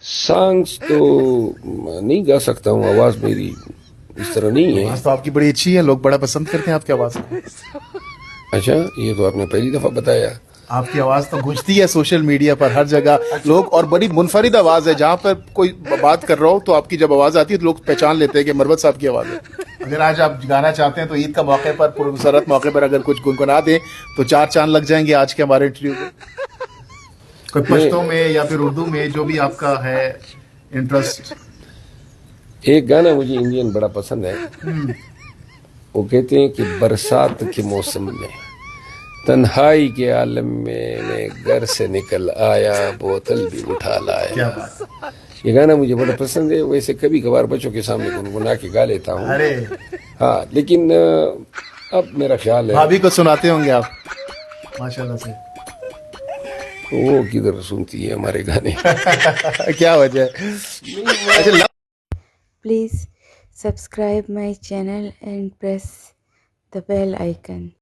Songs تو نہیں گا سکتا ہوں, آواز میری اس طرح نہیں ہے. آواز تو آپ کی بڑی اچھی ہے, لوگ بڑا پسند کرتے ہیں آپ کی آواز کو. اچھا, یہ تو آپ نے پہلی دفعہ بتایا. آپ کی آواز تو گونجتی ہے سوشل میڈیا پر ہر جگہ لوگ, اور بڑی منفرد آواز ہے. جہاں پر کوئی بات کر رہا ہو تو آپ کی جب آواز آتی ہے تو لوگ پہچان لیتے ہیں کہ مروت صاحب کی آواز ہے. اگر آج آپ گانا چاہتے ہیں تو عید کا موقع پر, پرمسرت موقع پر اگر کچھ گنگنا دیں تو 4 چاند لگ جائیں گے آج کے ہمارے انٹرویو میں. کوئی پشتو میں یا پھر اردو میں, جو بھی آپ کا ہے انٹرسٹ. ایک گانا مجھے انڈین بڑا پسند ہے. وہ کہتے ہیں کہ برسات کے موسم میں تنہائی کے عالم میں گھر سے نکل آیا, بوتل بھی اٹھا لایا. کیا بات. یہ گانا مجھے بڑا پسند ہے. ویسے کبھی کبھار بچوں کے سامنے گنگنا کے گا لیتا ہوں. ارے ہاں, لیکن اب میرا خیال ہے بھابھی کو سناتے ہوں گے آپ ماشاء اللہ سے. وہ کدھر سنتی ہے ہمارے گانے. کیا وجہ ہے. اچھا, Please subscribe my channel and press the bell icon.